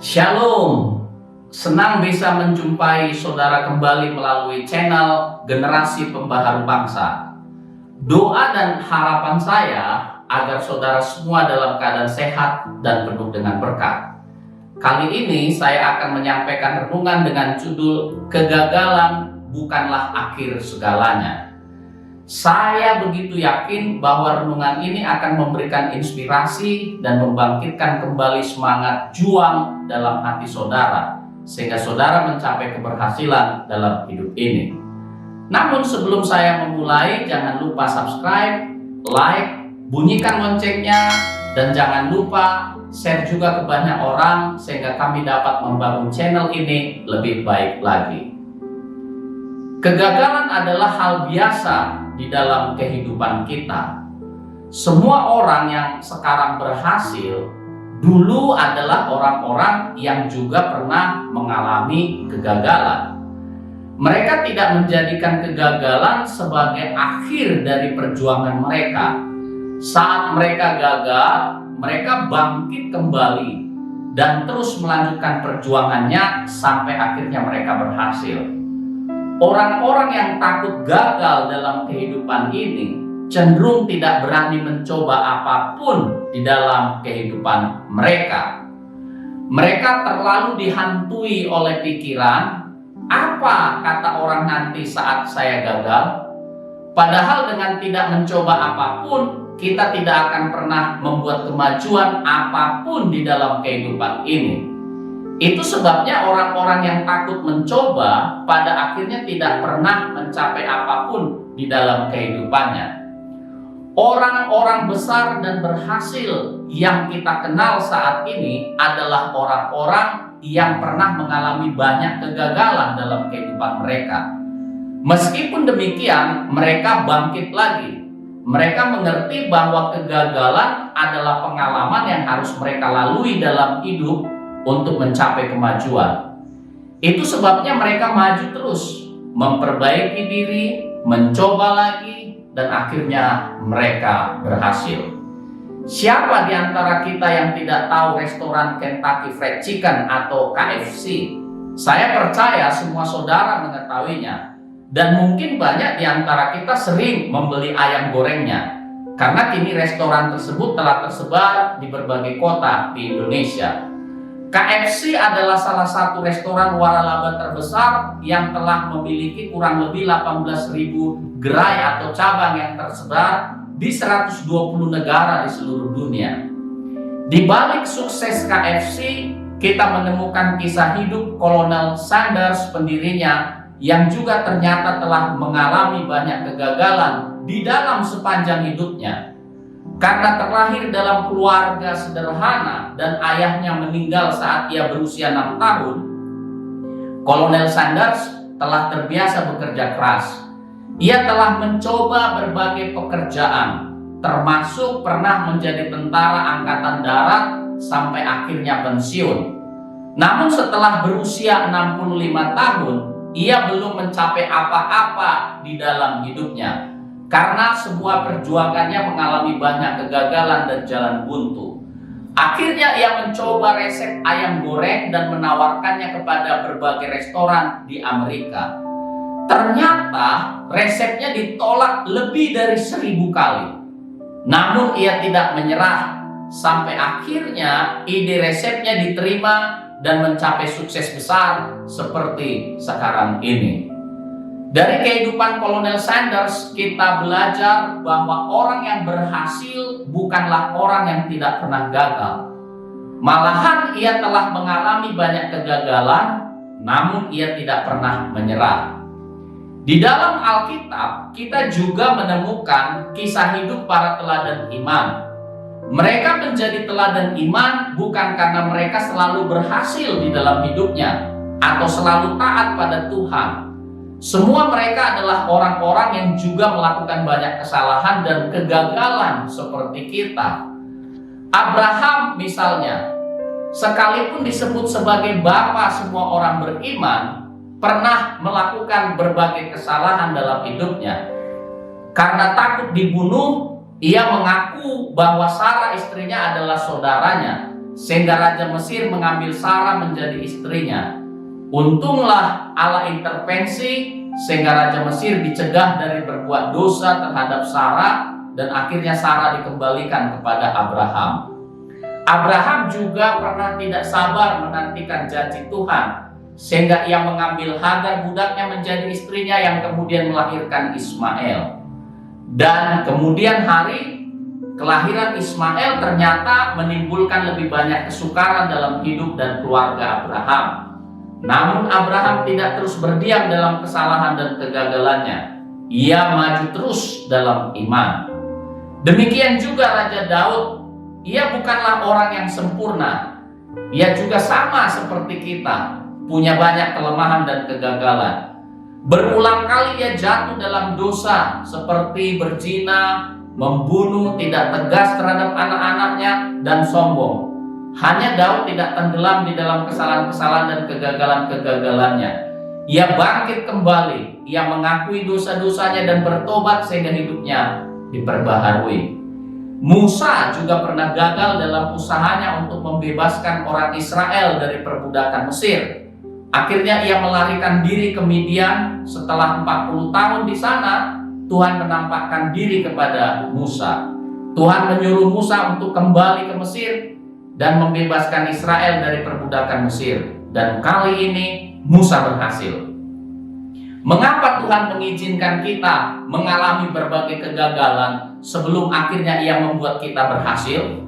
Shalom, senang bisa menjumpai saudara kembali melalui channel Generasi Pembaharu Bangsa. Doa dan harapan saya agar saudara semua dalam keadaan sehat dan penuh dengan berkat. Kali ini saya akan menyampaikan renungan dengan judul Kegagalan Bukanlah Akhir Segalanya. Saya begitu yakin bahwa renungan ini akan memberikan inspirasi dan membangkitkan kembali semangat juang dalam hati saudara, sehingga saudara mencapai keberhasilan dalam hidup ini. Namun sebelum saya memulai, jangan lupa subscribe, like, bunyikan loncengnya, dan jangan lupa share juga ke banyak orang sehingga kami dapat membangun channel ini lebih baik lagi. Kegagalan adalah hal biasa di dalam kehidupan kita. Semua orang yang sekarang berhasil dulu adalah orang-orang yang juga pernah mengalami kegagalan. Mereka tidak menjadikan kegagalan sebagai akhir dari perjuangan mereka. Saat mereka gagal, mereka bangkit kembali dan terus melanjutkan perjuangannya sampai akhirnya mereka berhasil. Orang-orang yang takut gagal dalam kehidupan ini cenderung tidak berani mencoba apapun di dalam kehidupan mereka. Mereka terlalu dihantui oleh pikiran, apa kata orang nanti saat saya gagal? Padahal dengan tidak mencoba apapun, kita tidak akan pernah membuat kemajuan apapun di dalam kehidupan ini. Itu sebabnya orang-orang yang takut mencoba pada akhirnya tidak pernah mencapai apapun di dalam kehidupannya. Orang-orang besar dan berhasil yang kita kenal saat ini adalah orang-orang yang pernah mengalami banyak kegagalan dalam kehidupan mereka. Meskipun demikian, mereka bangkit lagi. Mereka mengerti bahwa kegagalan adalah pengalaman yang harus mereka lalui dalam hidup untuk mencapai kemajuan. Itu sebabnya mereka maju terus, memperbaiki diri, mencoba lagi, dan akhirnya mereka berhasil. Siapa di antara kita yang tidak tahu restoran Kentucky Fried Chicken atau KFC? Saya percaya semua saudara mengetahuinya. Dan mungkin banyak di antara kita sering membeli ayam gorengnya, karena kini restoran tersebut telah tersebar di berbagai kota di Indonesia. KFC adalah salah satu restoran waralaba terbesar yang telah memiliki kurang lebih 18.000 gerai atau cabang yang tersebar di 120 negara di seluruh dunia. Di balik sukses KFC, kita menemukan kisah hidup Kolonel Sanders, pendirinya, yang juga ternyata telah mengalami banyak kegagalan di dalam sepanjang hidupnya. Karena terlahir dalam keluarga sederhana dan ayahnya meninggal saat ia berusia 6 tahun, Kolonel Sanders telah terbiasa bekerja keras. Ia telah mencoba berbagai pekerjaan, termasuk pernah menjadi tentara angkatan darat sampai akhirnya pensiun. Namun setelah berusia 65 tahun, ia belum mencapai apa-apa di dalam hidupnya. Karena semua perjuangannya mengalami banyak kegagalan dan jalan buntu. Akhirnya ia mencoba resep ayam goreng dan menawarkannya kepada berbagai restoran di Amerika. Ternyata resepnya ditolak lebih dari 1000 kali. Namun ia tidak menyerah. Sampai akhirnya ide resepnya diterima dan mencapai sukses besar seperti sekarang ini. Dari kehidupan Kolonel Sanders, kita belajar bahwa orang yang berhasil bukanlah orang yang tidak pernah gagal. Malahan ia telah mengalami banyak kegagalan, namun ia tidak pernah menyerah. Di dalam Alkitab, kita juga menemukan kisah hidup para teladan iman. Mereka menjadi teladan iman bukan karena mereka selalu berhasil di dalam hidupnya atau selalu taat pada Tuhan. Semua mereka adalah orang-orang yang juga melakukan banyak kesalahan dan kegagalan seperti kita. Abraham misalnya, sekalipun disebut sebagai bapa semua orang beriman, pernah melakukan berbagai kesalahan dalam hidupnya. Karena takut dibunuh, ia mengaku bahwa Sarah istrinya adalah saudaranya, sehingga Raja Mesir mengambil Sarah menjadi istrinya. Untunglah Allah intervensi sehingga Raja Mesir dicegah dari berbuat dosa terhadap Sarah, dan akhirnya Sarah dikembalikan kepada Abraham. Abraham juga pernah tidak sabar menantikan janji Tuhan, sehingga ia mengambil Hagar budaknya menjadi istrinya yang kemudian melahirkan Ismail. Dan kemudian hari kelahiran Ismail ternyata menimbulkan lebih banyak kesukaran dalam hidup dan keluarga Abraham. Namun Abraham tidak terus berdiam dalam kesalahan dan kegagalannya. Ia maju terus dalam iman. Demikian juga Raja Daud. Ia bukanlah orang yang sempurna. Ia juga sama seperti kita, punya banyak kelemahan dan kegagalan. Berulang kali ia jatuh dalam dosa seperti berzina, membunuh, tidak tegas terhadap anak-anaknya, dan sombong. Hanya Daud tidak tenggelam di dalam kesalahan-kesalahan dan kegagalan-kegagalannya. Ia bangkit kembali, ia mengakui dosa-dosanya dan bertobat sehingga hidupnya diperbaharui. Musa juga pernah gagal dalam usahanya untuk membebaskan orang Israel dari perbudakan Mesir. Akhirnya ia melarikan diri ke Midian. Setelah 40 tahun di sana, Tuhan menampakkan diri kepada Musa. Tuhan menyuruh Musa untuk kembali ke Mesir dan membebaskan Israel dari perbudakan Mesir. Dan kali ini Musa berhasil. Mengapa Tuhan mengizinkan kita mengalami berbagai kegagalan sebelum akhirnya ia membuat kita berhasil?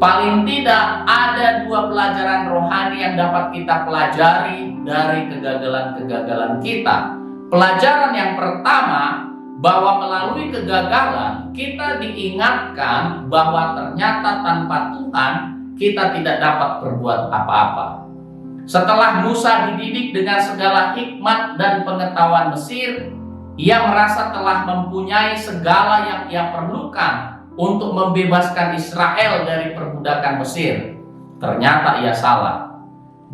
Paling tidak ada 2 pelajaran rohani yang dapat kita pelajari dari kegagalan-kegagalan kita. Pelajaran yang pertama, bahwa melalui kegagalan kita diingatkan bahwa ternyata tanpa Tuhan kita tidak dapat berbuat apa-apa. Setelah Musa dididik dengan segala hikmat dan pengetahuan Mesir, ia merasa telah mempunyai segala yang ia perlukan untuk membebaskan Israel dari perbudakan Mesir. Ternyata ia salah.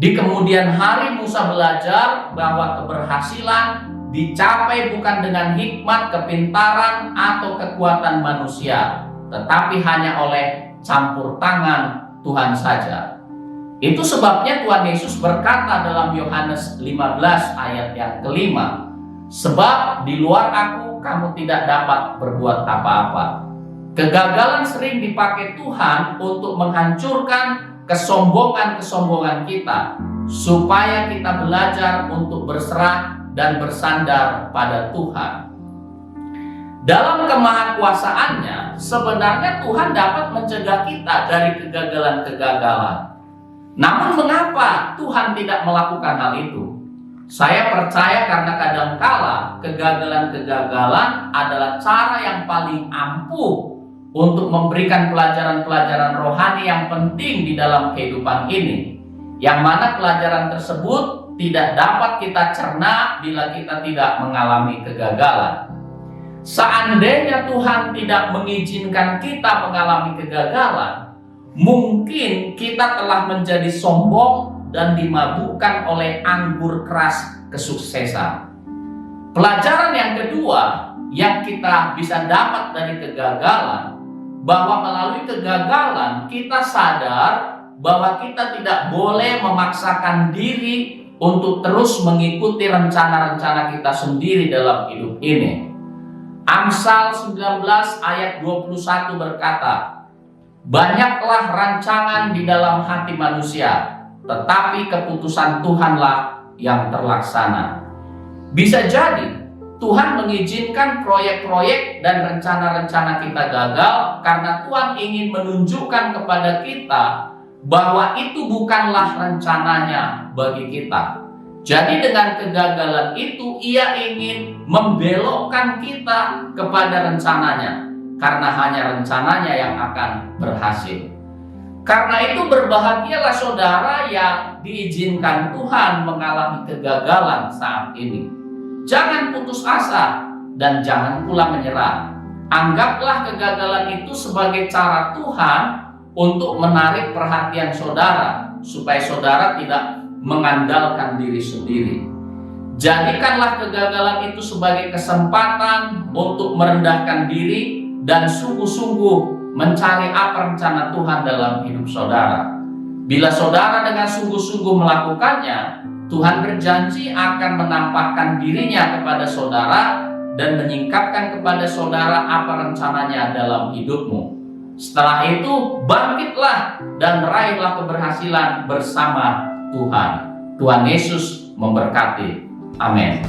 Di kemudian hari Musa belajar bahwa keberhasilan dicapai bukan dengan hikmat, kepintaran, atau kekuatan manusia, tetapi hanya oleh campur tangan Tuhan saja. Itu sebabnya Tuhan Yesus berkata dalam Yohanes 15 ayat yang kelima, sebab di luar aku kamu tidak dapat berbuat apa-apa. Kegagalan sering dipakai Tuhan untuk menghancurkan kesombongan-kesombongan kita, supaya kita belajar untuk berserah dan bersandar pada Tuhan. Dalam kemahakuasaannya, sebenarnya Tuhan dapat mencegah kita dari kegagalan-kegagalan. Namun mengapa Tuhan tidak melakukan hal itu? Saya percaya karena kadangkala kegagalan-kegagalan adalah cara yang paling ampuh untuk memberikan pelajaran-pelajaran rohani yang penting di dalam kehidupan ini, yang mana pelajaran tersebut tidak dapat kita cerna bila kita tidak mengalami kegagalan. Seandainya Tuhan tidak mengizinkan kita mengalami kegagalan, mungkin kita telah menjadi sombong dan dimabukkan oleh anggur keras kesuksesan. Pelajaran yang kedua yang kita bisa dapat dari kegagalan, bahwa melalui kegagalan kita sadar bahwa kita tidak boleh memaksakan diri untuk terus mengikuti rencana-rencana kita sendiri dalam hidup ini. Amsal 19 ayat 21 berkata, banyaklah rancangan di dalam hati manusia, tetapi keputusan Tuhanlah yang terlaksana. Bisa jadi Tuhan mengizinkan proyek-proyek dan rencana-rencana kita gagal karena Tuhan ingin menunjukkan kepada kita bahwa itu bukanlah rencananya bagi kita. Jadi dengan kegagalan itu ia ingin membelokkan kita kepada rencananya, karena hanya rencananya yang akan berhasil. Karena itu berbahagialah saudara yang diizinkan Tuhan mengalami kegagalan saat ini. Jangan putus asa dan jangan pula menyerah. Anggaplah kegagalan itu sebagai cara Tuhan untuk menarik perhatian saudara, supaya saudara tidak mengandalkan diri sendiri. Jadikanlah kegagalan itu sebagai kesempatan untuk merendahkan diri dan sungguh-sungguh mencari apa rencana Tuhan dalam hidup saudara. Bila saudara dengan sungguh-sungguh melakukannya, Tuhan berjanji akan menampakkan dirinya kepada saudara dan menyingkapkan kepada saudara apa rencananya dalam hidupmu. Setelah itu, bangkitlah dan raihlah keberhasilan bersama Tuhan. Tuhan Yesus memberkati. Amin.